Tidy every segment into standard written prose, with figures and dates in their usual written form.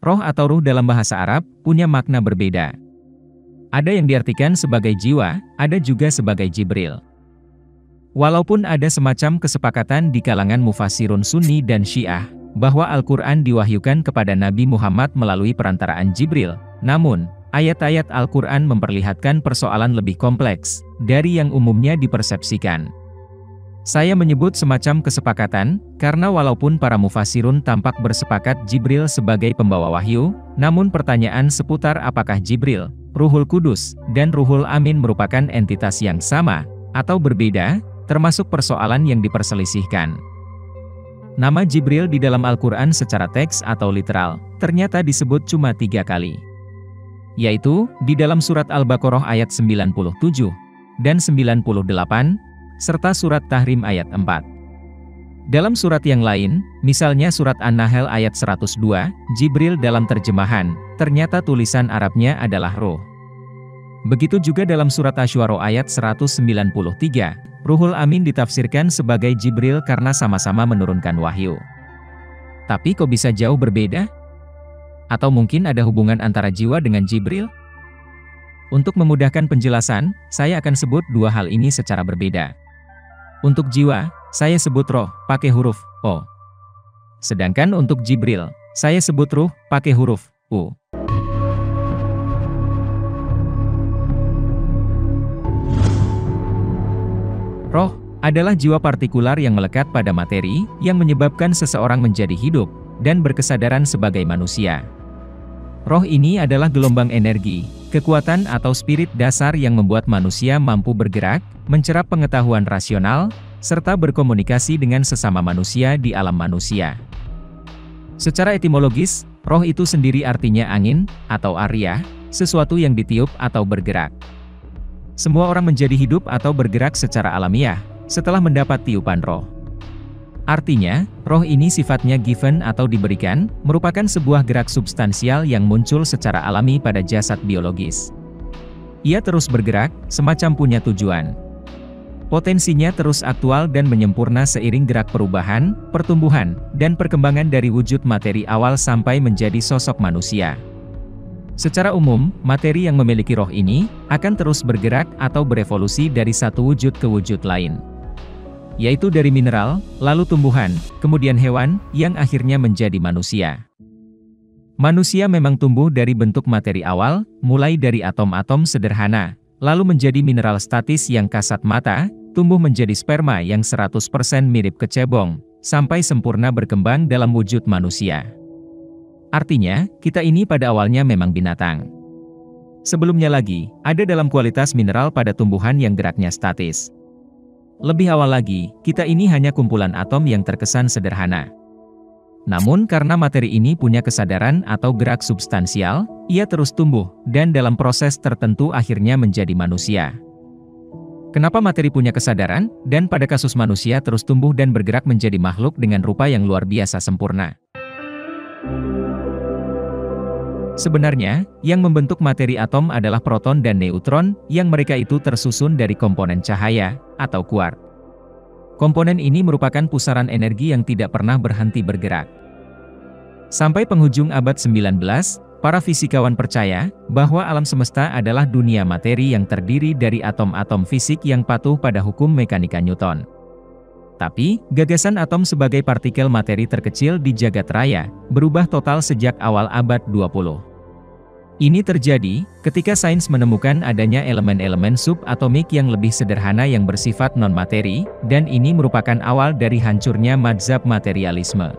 Roh atau ruh dalam bahasa Arab punya makna berbeda. Ada yang diartikan sebagai jiwa, ada juga sebagai Jibril. Walaupun ada semacam kesepakatan di kalangan mufassirun Sunni dan Syiah, bahwa Al-Quran diwahyukan kepada Nabi Muhammad melalui perantaraan Jibril, namun, ayat-ayat Al-Quran memperlihatkan persoalan lebih kompleks dari yang umumnya dipersepsikan. Saya menyebut semacam kesepakatan, karena walaupun para mufassirun tampak bersepakat Jibril sebagai pembawa wahyu, namun pertanyaan seputar apakah Jibril, Ruhul Kudus, dan Ruhul Amin merupakan entitas yang sama, atau berbeda, termasuk persoalan yang diperselisihkan. Nama Jibril di dalam Al-Quran secara teks atau literal, ternyata disebut cuma 3 kali. Yaitu, di dalam surat Al-Baqarah ayat 97, dan 98, serta surat Tahrim ayat 4. Dalam surat yang lain, misalnya surat An-Nahl ayat 102, Jibril dalam terjemahan, ternyata tulisan Arabnya adalah roh. Begitu juga dalam surat Asy-Syu'ara ayat 193, Ruhul Amin ditafsirkan sebagai Jibril karena sama-sama menurunkan wahyu. Tapi kok bisa jauh berbeda? Atau mungkin ada hubungan antara jiwa dengan Jibril? Untuk memudahkan penjelasan, saya akan sebut dua hal ini secara berbeda. Untuk jiwa, saya sebut roh, pakai huruf O. Sedangkan untuk Jibril, saya sebut ruh, pakai huruf U. Roh adalah jiwa partikular yang melekat pada materi, yang menyebabkan seseorang menjadi hidup, dan berkesadaran sebagai manusia. Roh ini adalah gelombang energi, kekuatan atau spirit dasar yang membuat manusia mampu bergerak, mencerap pengetahuan rasional, serta berkomunikasi dengan sesama manusia di alam manusia. Secara etimologis, roh itu sendiri artinya angin, atau arya, sesuatu yang ditiup atau bergerak. Semua orang menjadi hidup atau bergerak secara alamiah, setelah mendapat tiupan roh. Artinya, roh ini sifatnya given atau diberikan, merupakan sebuah gerak substansial yang muncul secara alami pada jasad biologis. Ia terus bergerak, semacam punya tujuan. Potensinya terus aktual dan menyempurna seiring gerak perubahan, pertumbuhan, dan perkembangan dari wujud materi awal sampai menjadi sosok manusia. Secara umum, materi yang memiliki roh ini, akan terus bergerak atau berevolusi dari satu wujud ke wujud lain. Yaitu dari mineral, lalu tumbuhan, kemudian hewan, yang akhirnya menjadi manusia. Manusia memang tumbuh dari bentuk materi awal, mulai dari atom-atom sederhana, lalu menjadi mineral statis yang kasat mata, tumbuh menjadi sperma yang 100% mirip kecebong, sampai sempurna berkembang dalam wujud manusia. Artinya, kita ini pada awalnya memang binatang. Sebelumnya lagi, ada dalam kualitas mineral pada tumbuhan yang geraknya statis. Lebih awal lagi, kita ini hanya kumpulan atom yang terkesan sederhana. Namun karena materi ini punya kesadaran atau gerak substansial, ia terus tumbuh, dan dalam proses tertentu akhirnya menjadi manusia. Kenapa materi punya kesadaran, dan pada kasus manusia terus tumbuh dan bergerak menjadi makhluk dengan rupa yang luar biasa sempurna? Sebenarnya, yang membentuk materi atom adalah proton dan neutron, yang mereka itu tersusun dari komponen cahaya, atau kuark. Komponen ini merupakan pusaran energi yang tidak pernah berhenti bergerak. Sampai penghujung abad 19, para fisikawan percaya, bahwa alam semesta adalah dunia materi yang terdiri dari atom-atom fisik yang patuh pada hukum mekanika Newton. Tapi, gagasan atom sebagai partikel materi terkecil di jagat raya, berubah total sejak awal abad 20. Ini terjadi, ketika sains menemukan adanya elemen-elemen subatomik yang lebih sederhana yang bersifat non-materi, dan ini merupakan awal dari hancurnya mazhab materialisme.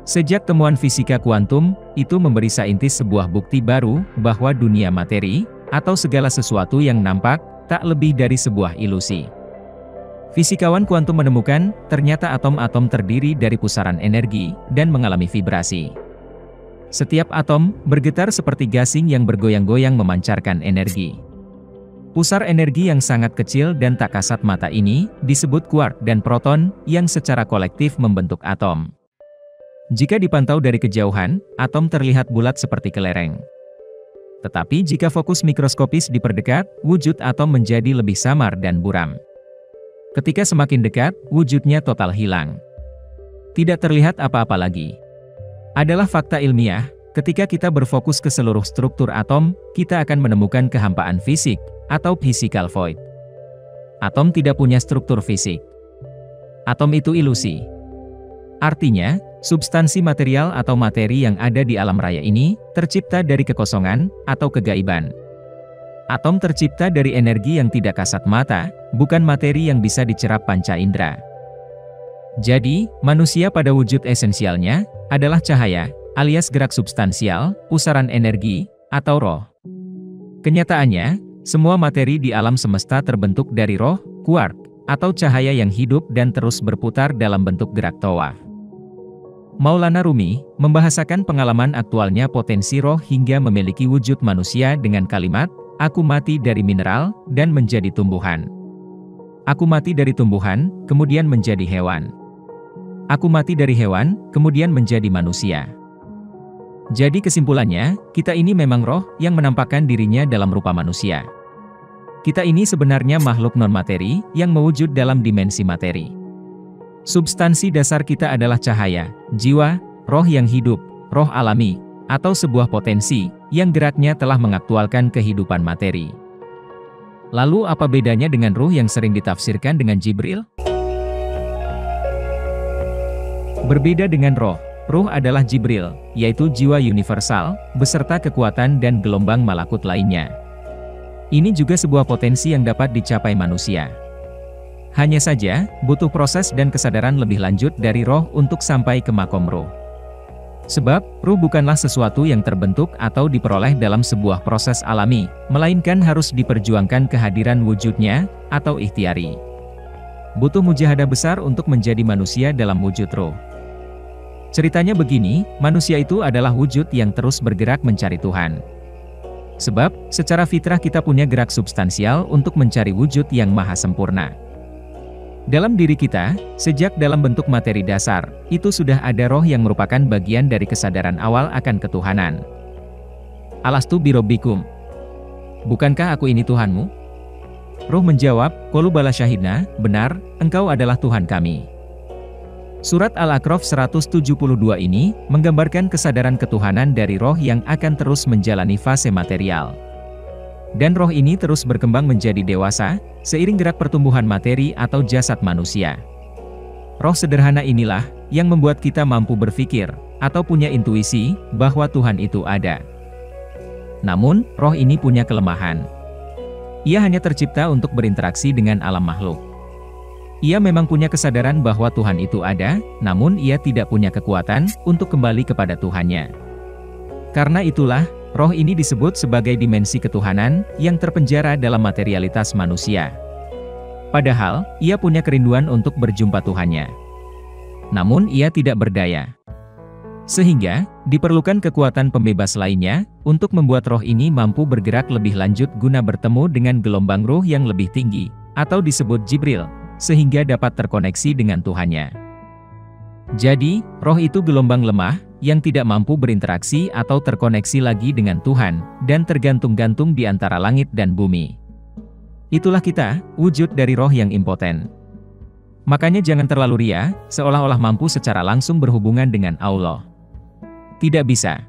Sejak temuan fisika kuantum, itu memberi saintis sebuah bukti baru, bahwa dunia materi, atau segala sesuatu yang nampak, tak lebih dari sebuah ilusi. Fisikawan kuantum menemukan, ternyata atom-atom terdiri dari pusaran energi, dan mengalami vibrasi. Setiap atom, bergetar seperti gasing yang bergoyang-goyang memancarkan energi. Pusar energi yang sangat kecil dan tak kasat mata ini, disebut kuark dan proton, yang secara kolektif membentuk atom. Jika dipantau dari kejauhan, atom terlihat bulat seperti kelereng. Tetapi jika fokus mikroskopis diperdekat, wujud atom menjadi lebih samar dan buram. Ketika semakin dekat, wujudnya total hilang. Tidak terlihat apa-apa lagi. Adalah fakta ilmiah, Ketika kita berfokus ke seluruh struktur atom, kita akan menemukan kehampaan fisik, atau physical void. Atom tidak punya struktur fisik. Atom itu ilusi. Artinya, substansi material atau materi yang ada di alam raya ini, tercipta dari kekosongan, atau kegaiban. Atom tercipta dari energi yang tidak kasat mata, bukan materi yang bisa dicerap panca indera. Jadi, manusia pada wujud esensialnya, adalah cahaya, alias gerak substansial, pusaran energi, atau roh. Kenyataannya, semua materi di alam semesta terbentuk dari roh, quark, atau cahaya yang hidup dan terus berputar dalam bentuk gerak tawaf. Maulana Rumi, membahasakan pengalaman aktualnya potensi roh hingga memiliki wujud manusia dengan kalimat, "Aku mati dari mineral, dan menjadi tumbuhan. Aku mati dari tumbuhan, kemudian menjadi hewan. Aku mati dari hewan, kemudian menjadi manusia." Jadi kesimpulannya, kita ini memang roh yang menampakkan dirinya dalam rupa manusia. Kita ini sebenarnya makhluk non-materi yang mewujud dalam dimensi materi. Substansi dasar kita adalah cahaya, jiwa, roh yang hidup, roh alami, atau sebuah potensi yang geraknya telah mengaktualkan kehidupan materi. Lalu apa bedanya dengan ruh yang sering ditafsirkan dengan Jibril? Berbeda dengan roh. Ruh adalah Jibril, yaitu jiwa universal, beserta kekuatan dan gelombang malakut lainnya. Ini juga sebuah potensi yang dapat dicapai manusia. Hanya saja, butuh proses dan kesadaran lebih lanjut dari roh untuk sampai ke makom ruh. Sebab, ruh bukanlah sesuatu yang terbentuk atau diperoleh dalam sebuah proses alami, melainkan harus diperjuangkan kehadiran wujudnya, atau ikhtiari. Butuh mujahadah besar untuk menjadi manusia dalam wujud ruh. Ceritanya begini, manusia itu adalah wujud yang terus bergerak mencari Tuhan. Sebab, secara fitrah kita punya gerak substansial untuk mencari wujud yang maha sempurna. Dalam diri kita, sejak dalam bentuk materi dasar, itu sudah ada roh yang merupakan bagian dari kesadaran awal akan ketuhanan. Alastu birobbikum. Bukankah aku ini Tuhanmu? Ruh menjawab, Qalu bala syahidna, benar, engkau adalah Tuhan kami. Surat Al-A'raf 172 ini, menggambarkan kesadaran ketuhanan dari roh yang akan terus menjalani fase material. Dan roh ini terus berkembang menjadi dewasa, seiring gerak pertumbuhan materi atau jasad manusia. Roh sederhana inilah, yang membuat kita mampu berpikir, atau punya intuisi, bahwa Tuhan itu ada. Namun, roh ini punya kelemahan. Ia hanya tercipta untuk berinteraksi dengan alam makhluk. Ia memang punya kesadaran bahwa Tuhan itu ada, namun ia tidak punya kekuatan untuk kembali kepada Tuhannya. Karena itulah, roh ini disebut sebagai dimensi ketuhanan yang terpenjara dalam materialitas manusia. Padahal, ia punya kerinduan untuk berjumpa Tuhannya. Namun ia tidak berdaya. Sehingga, diperlukan kekuatan pembebas lainnya, untuk membuat roh ini mampu bergerak lebih lanjut guna bertemu dengan gelombang ruh yang lebih tinggi, atau disebut Jibril, sehingga dapat terkoneksi dengan Tuhannya. Jadi, roh itu gelombang lemah, yang tidak mampu berinteraksi atau terkoneksi lagi dengan Tuhan, dan tergantung-gantung di antara langit dan bumi. Itulah kita, wujud dari roh yang impoten. Makanya jangan terlalu ria, seolah-olah mampu secara langsung berhubungan dengan Allah. Tidak bisa.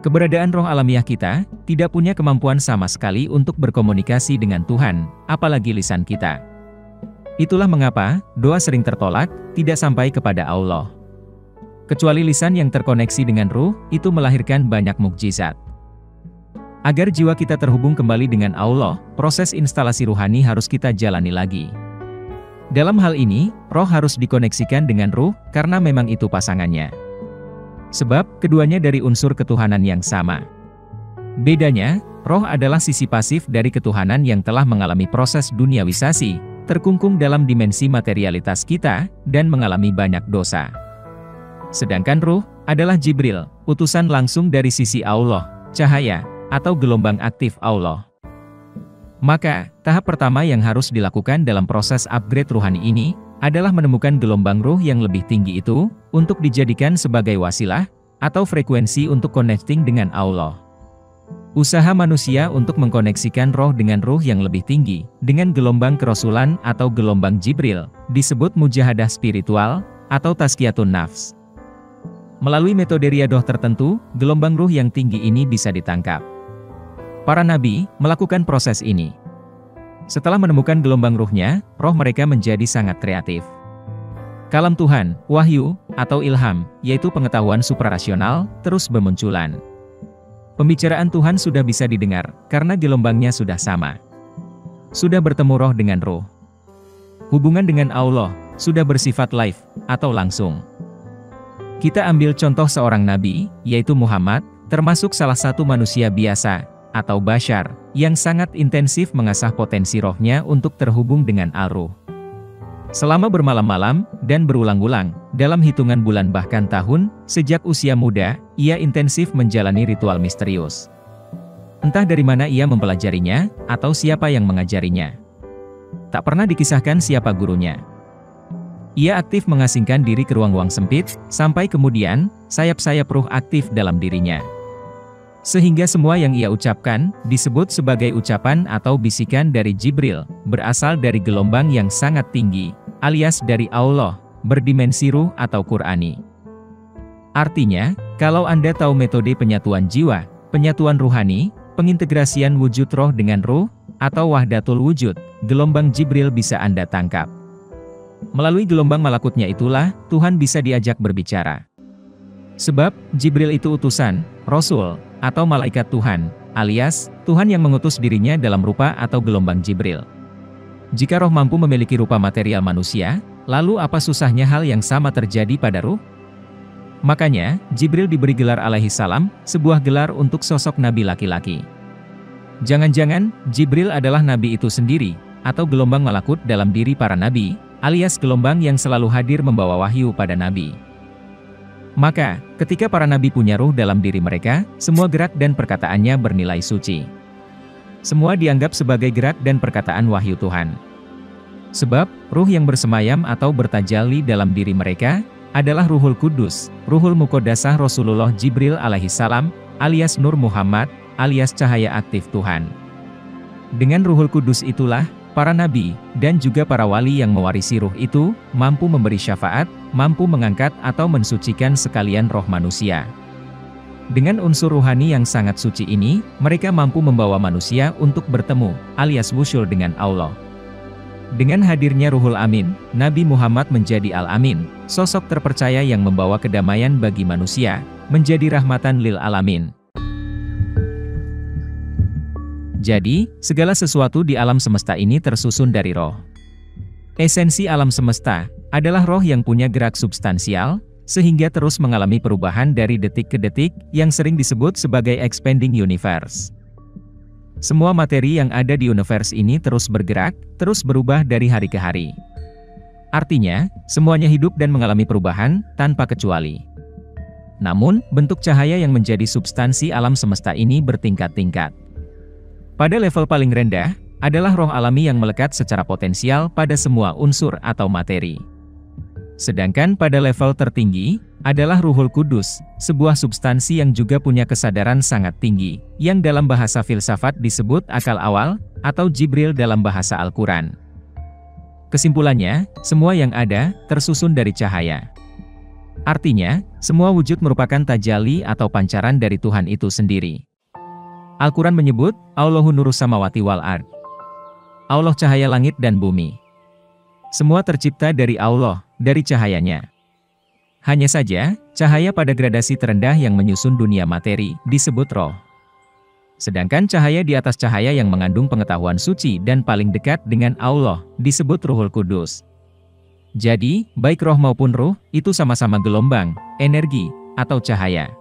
Keberadaan roh alamiah kita, tidak punya kemampuan sama sekali untuk berkomunikasi dengan Tuhan, apalagi lisan kita. Itulah mengapa, doa sering tertolak, tidak sampai kepada Allah. Kecuali lisan yang terkoneksi dengan ruh, itu melahirkan banyak mukjizat. Agar jiwa kita terhubung kembali dengan Allah, proses instalasi ruhani harus kita jalani lagi. Dalam hal ini, roh harus dikoneksikan dengan ruh, karena memang itu pasangannya. Sebab, keduanya dari unsur ketuhanan yang sama. Bedanya, roh adalah sisi pasif dari ketuhanan yang telah mengalami proses duniawisasi, terkungkung dalam dimensi materialitas kita, dan mengalami banyak dosa. Sedangkan ruh, adalah Jibril, utusan langsung dari sisi Allah, cahaya, atau gelombang aktif Allah. Maka, tahap pertama yang harus dilakukan dalam proses upgrade ruhani ini, adalah menemukan gelombang ruh yang lebih tinggi itu, untuk dijadikan sebagai wasilah, atau frekuensi untuk connecting dengan Allah. Usaha manusia untuk mengkoneksikan roh dengan ruh yang lebih tinggi, dengan gelombang kerasulan atau gelombang Jibril, disebut mujahadah spiritual, atau tazkiyatun nafs. Melalui metode riadoh tertentu, gelombang ruh yang tinggi ini bisa ditangkap. Para nabi melakukan proses ini. Setelah menemukan gelombang ruhnya, roh mereka menjadi sangat kreatif. Kalam Tuhan, wahyu, atau ilham, yaitu pengetahuan suprarasional, terus bermunculan. Pembicaraan Tuhan sudah bisa didengar, karena gelombangnya sudah sama. Sudah bertemu roh dengan roh. Hubungan dengan Allah, sudah bersifat live, atau langsung. Kita ambil contoh seorang nabi, yaitu Muhammad, termasuk salah satu manusia biasa, atau bashar, yang sangat intensif mengasah potensi rohnya untuk terhubung dengan al-ruh. Selama bermalam-malam, dan berulang-ulang, dalam hitungan bulan bahkan tahun, sejak usia muda, ia intensif menjalani ritual misterius. Entah dari mana ia mempelajarinya, atau siapa yang mengajarinya. Tak pernah dikisahkan siapa gurunya. Ia aktif mengasingkan diri ke ruang-ruang sempit, sampai kemudian, sayap-sayap ruh aktif dalam dirinya. Sehingga semua yang ia ucapkan, disebut sebagai ucapan atau bisikan dari Jibril, berasal dari gelombang yang sangat tinggi, alias dari Allah, berdimensi ruh atau Qur'ani. Artinya, kalau Anda tahu metode penyatuan jiwa, penyatuan ruhani, pengintegrasian wujud roh dengan ruh, atau wahdatul wujud, gelombang Jibril bisa Anda tangkap. Melalui gelombang malakutnya itulah, Tuhan bisa diajak berbicara. Sebab, Jibril itu utusan, Rasul, atau malaikat Tuhan, alias, Tuhan yang mengutus dirinya dalam rupa atau gelombang Jibril. Jika roh mampu memiliki rupa material manusia, lalu apa susahnya hal yang sama terjadi pada ruh? Makanya, Jibril diberi gelar alaihi salam, sebuah gelar untuk sosok nabi laki-laki. Jangan-jangan, Jibril adalah nabi itu sendiri, atau gelombang malakut dalam diri para nabi, alias gelombang yang selalu hadir membawa wahyu pada nabi. Maka, ketika para nabi punya ruh dalam diri mereka, semua gerak dan perkataannya bernilai suci. Semua dianggap sebagai gerak dan perkataan wahyu Tuhan. Sebab, ruh yang bersemayam atau bertajalli dalam diri mereka, adalah Ruhul Kudus, Ruhul Muqaddasah Rasulullah Jibril alaihi salam, alias Nur Muhammad, alias cahaya aktif Tuhan. Dengan Ruhul Kudus itulah, para nabi, dan juga para wali yang mewarisi ruh itu, mampu memberi syafaat, mampu mengangkat atau mensucikan sekalian roh manusia. Dengan unsur ruhani yang sangat suci ini, mereka mampu membawa manusia untuk bertemu, alias wusul dengan Allah. Dengan hadirnya Ruhul Amin, Nabi Muhammad menjadi Al-Amin, sosok terpercaya yang membawa kedamaian bagi manusia, menjadi rahmatan lil alamin. Jadi, segala sesuatu di alam semesta ini tersusun dari roh. Esensi alam semesta adalah roh yang punya gerak substansial, sehingga terus mengalami perubahan dari detik ke detik, yang sering disebut sebagai expanding universe. Semua materi yang ada di universe ini terus bergerak, terus berubah dari hari ke hari. Artinya, semuanya hidup dan mengalami perubahan, tanpa kecuali. Namun, bentuk cahaya yang menjadi substansi alam semesta ini bertingkat-tingkat. Pada level paling rendah, adalah roh alami yang melekat secara potensial pada semua unsur atau materi. Sedangkan pada level tertinggi, adalah Ruhul Kudus, sebuah substansi yang juga punya kesadaran sangat tinggi, yang dalam bahasa filsafat disebut akal awal, atau Jibril dalam bahasa Al-Quran. Kesimpulannya, semua yang ada, tersusun dari cahaya. Artinya, semua wujud merupakan tajalli atau pancaran dari Tuhan itu sendiri. Al-Quran menyebut, Allahu nurus samawati wal ard. Allah cahaya langit dan bumi. Semua tercipta dari Allah, dari cahayanya. Hanya saja, cahaya pada gradasi terendah yang menyusun dunia materi, disebut roh. Sedangkan cahaya di atas cahaya yang mengandung pengetahuan suci dan paling dekat dengan Allah, disebut Ruhul Kudus. Jadi, baik roh maupun ruh, itu sama-sama gelombang, energi, atau cahaya.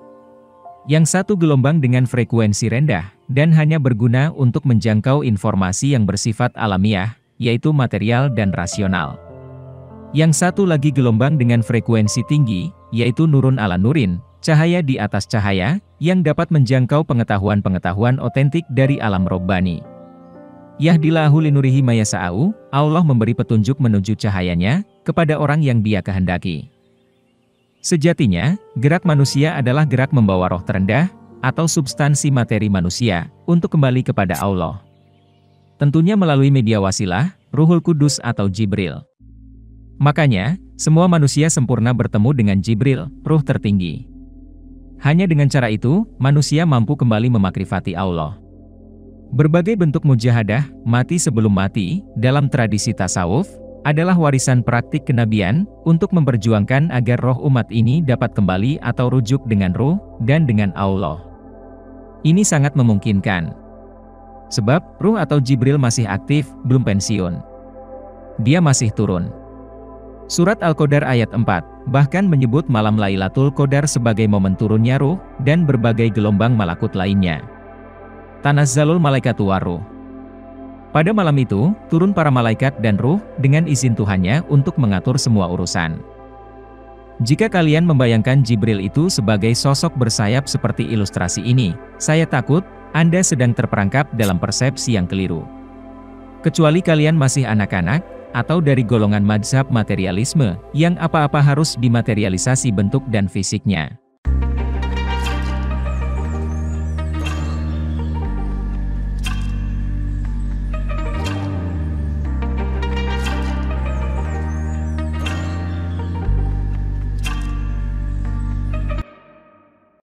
Yang satu gelombang dengan frekuensi rendah, dan hanya berguna untuk menjangkau informasi yang bersifat alamiah, yaitu material dan rasional. Yang satu lagi gelombang dengan frekuensi tinggi, yaitu nurun ala nurin, cahaya di atas cahaya, yang dapat menjangkau pengetahuan-pengetahuan otentik dari alam robbani. Yahdillahu linurihi mayasa'u, Allah memberi petunjuk menuju cahayanya, kepada orang yang Dia kehendaki. Sejatinya, gerak manusia adalah gerak membawa roh terendah, atau substansi materi manusia, untuk kembali kepada Allah. Tentunya melalui media wasilah, Ruhul Kudus atau Jibril. Makanya, semua manusia sempurna bertemu dengan Jibril, ruh tertinggi. Hanya dengan cara itu, manusia mampu kembali memakrifati Allah. Berbagai bentuk mujahadah, mati sebelum mati, dalam tradisi tasawuf, adalah warisan praktik kenabian, untuk memperjuangkan agar roh umat ini dapat kembali atau rujuk dengan ruh, dan dengan Allah. Ini sangat memungkinkan. Sebab, ruh atau Jibril masih aktif, belum pensiun. Dia masih turun. Surat Al-Qadar ayat 4, bahkan menyebut malam Lailatul Qadar sebagai momen turunnya ruh, dan berbagai gelombang malakut lainnya. Tanazzalul malaikatu waruh. Pada malam itu, turun para malaikat dan ruh, dengan izin Tuhannya untuk mengatur semua urusan. Jika kalian membayangkan Jibril itu sebagai sosok bersayap seperti ilustrasi ini, saya takut, Anda sedang terperangkap dalam persepsi yang keliru. Kecuali kalian masih anak-anak, atau dari golongan mazhab materialisme, yang apa-apa harus dimaterialisasi bentuk dan fisiknya.